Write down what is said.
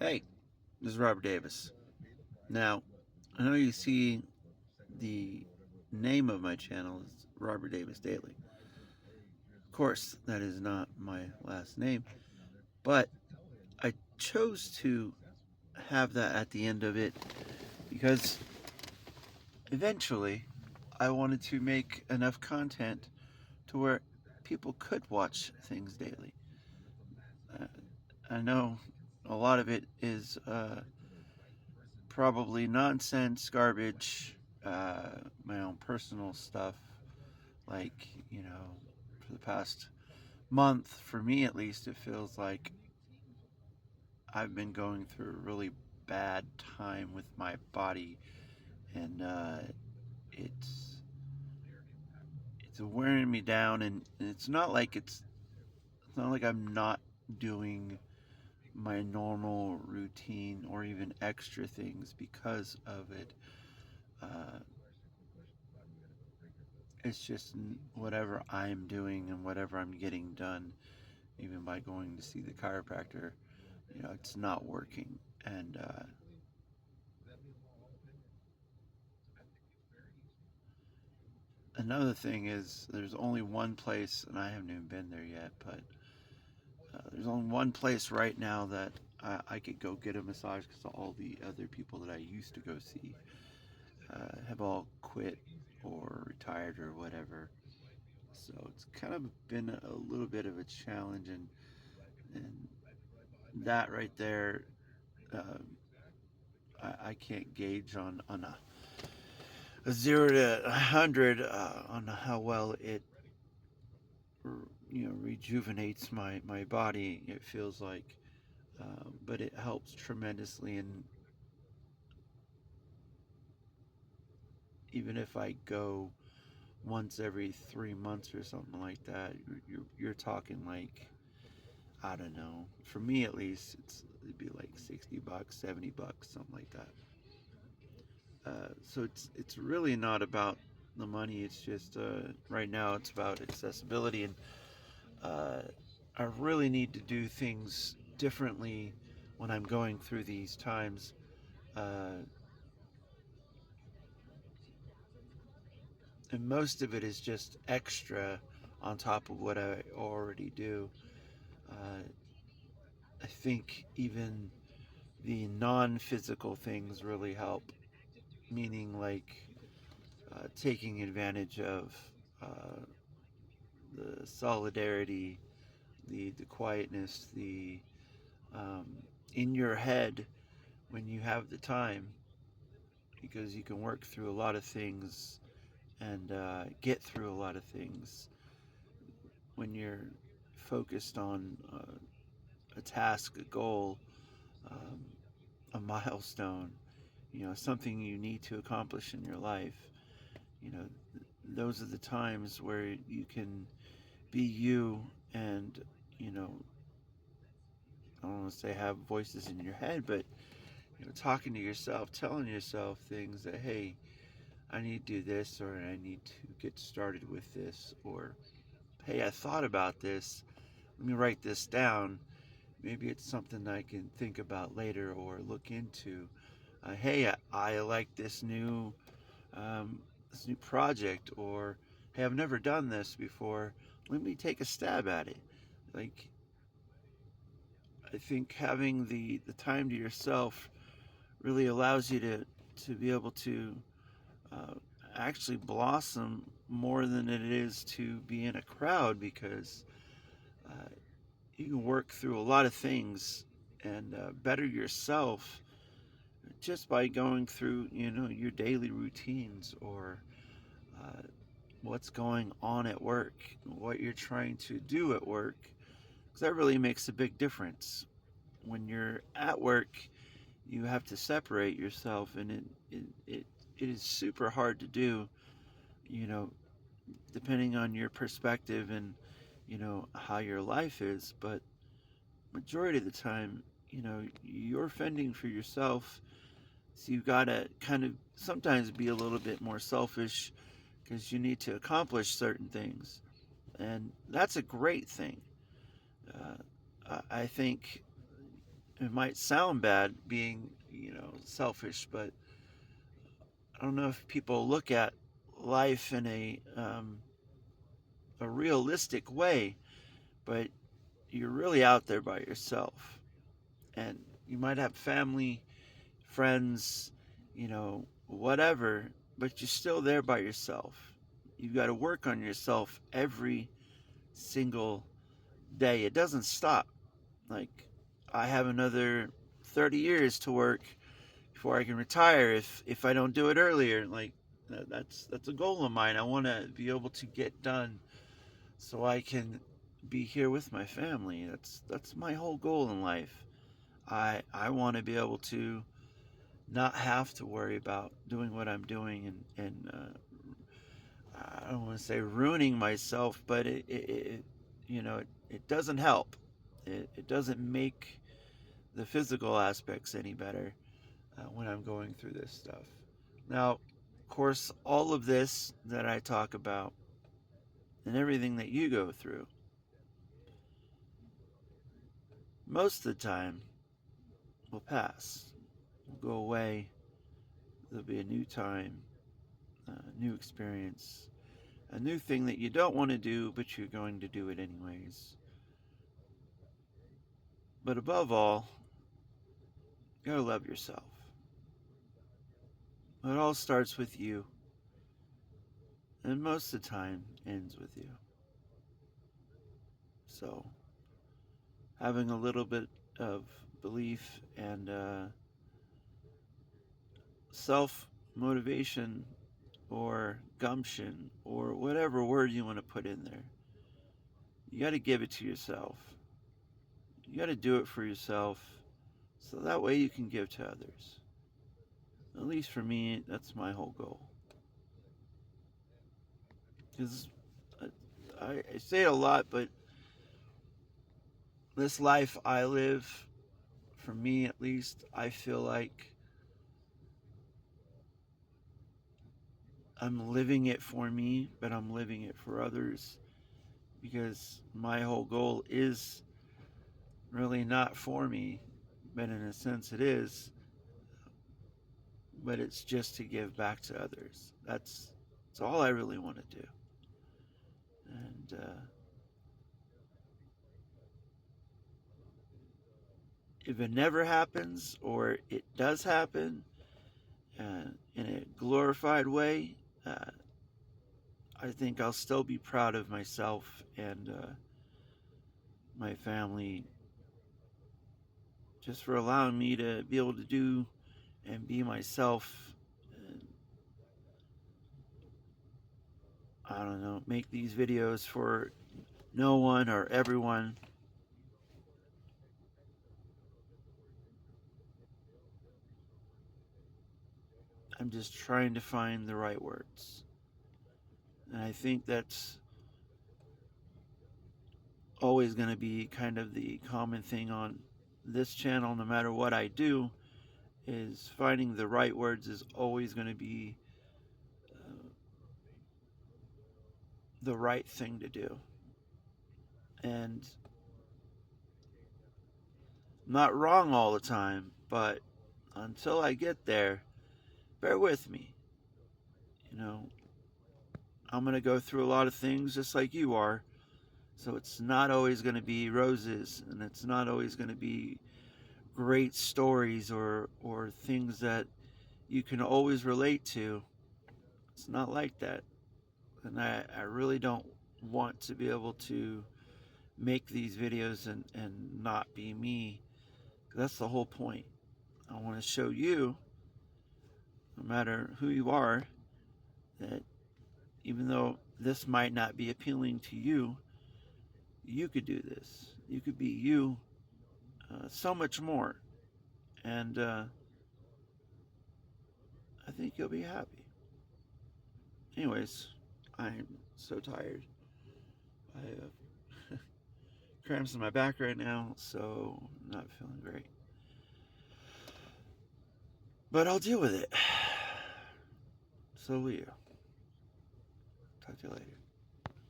Hey, this is Robert Davis. Now, I know you see the name of my channel is Robert Davis Daily. Of course, that is not my last name, but I chose to have that at the end of it because eventually I wanted to make enough content to where people could watch things daily. Uh, I know a lot of it is probably nonsense, garbage, my own personal stuff. Like, for the past month, for me at least, it feels like I've been going through a really bad time with my body, and it's it's wearing me down, and it's not like I'm not doing my normal routine or even extra things because of it. Uh, it's just whatever I'm doing and whatever I'm getting done, even by going to see the chiropractor, it's not working. And another thing is, there's only one place, and I haven't even been there yet, but there's only one place right now that I could go get a massage because all the other people that I used to go see have all quit or retired or whatever. So it's kind of been a little bit of a challenge, and that right there, um, I can't gauge on a 0 to 100 on how well it rejuvenates my body. It feels like, but it helps tremendously. And even if I go once every 3 months or something like that, you're talking like, I don't know. For me at least, it'd be like $60, $70, something like that. So it's really not about the money. It's just right now it's about accessibility, and uh, I really need to do things differently when I'm going through these times. Uh, and most of it is just extra on top of what I already do. Uh, I think even the non physical things really help, meaning like taking advantage of uh, the solidarity, the quietness, the um, in your head when you have the time, because you can work through a lot of things and get through a lot of things when you're focused on a task, a goal, um, a milestone, something you need to accomplish in your life. You know, those are the times where you can be you and, you know, I don't want to say have voices in your head, but, talking to yourself, telling yourself things that, hey, I need to do this, or I need to get started with this, or hey, I thought about this. Let me write this down. Maybe it's something I can think about later or look into. Hey, I like this new project, or hey, I've never done this before. Let me take a stab at it. Like, I think having the time to yourself really allows you to be able to uh, actually blossom more than it is to be in a crowd, because uh, you can work through a lot of things and better yourself just by going through your daily routines, or uh, what's going on at work, what you're trying to do at work, because that really makes a big difference. When you're at work, you have to separate yourself, and it is super hard to do, you know depending on your perspective and how your life is. But majority of the time, you're fending for yourself, so you gotta kind of sometimes be a little bit more selfish because you need to accomplish certain things, and that's a great thing. I think it might sound bad being, selfish, but I don't know if people look at life in a realistic way, but you're really out there by yourself. And you might have family, friends, whatever, but you're still there by yourself. You've got to work on yourself every single day. It doesn't stop. Like, I have another 30 years to work before I can retire if I don't do it earlier. Like, that's a goal of mine. I want to be able to get done so I can be here with my family. That's my whole goal in life. I want to be able to not have to worry about doing what I'm doing and I don't want to say ruining myself, but it doesn't help. It doesn't make the physical aspects any better when I'm going through this stuff. Now, of course, all of this that I talk about and everything that you go through, most of the time will pass, will go away. There'll be a new time, a new experience, a new thing that you don't want to do, but you're going to do it anyways. But above all, you gotta love yourself. It all starts with you, and most of the time ends with you. So, having a little bit of belief and self motivation or gumption or whatever word you want to put in there, you got to give it to yourself. You got to do it for yourself so that way you can give to others. At least for me, that's my whole goal. Because I say it a lot, but this life I live, for me at least, I feel like I'm living it for me, but I'm living it for others because my whole goal is really not for me, but in a sense it is, but it's just to give back to others. That's all I really want to do. And if it never happens or it does happen in a glorified way, I think I'll still be proud of myself and my family just for allowing me to be able to do and be myself. And I don't know, make these videos for no one or everyone. I'm just trying to find the right words. And I think that's always going to be kind of the common thing on this channel, no matter what I do, is finding the right words is always going to be the right thing to do. And not wrong all the time, but until I get there, bear with me. You know, I'm going to go through a lot of things just like you are. So it's not always going to be roses, and it's not always going to be great stories or things that you can always relate to. It's not like that. And I really don't want to be able to make these videos and not be me. That's the whole point. I want to show you, no matter who you are, that even though this might not be appealing to you, you could do this. You could be you so much more. And I think you'll be happy. Anyways, I'm so tired. I have cramps in my back right now, so I'm not feeling great. But I'll deal with it. So will you. Talk to you later.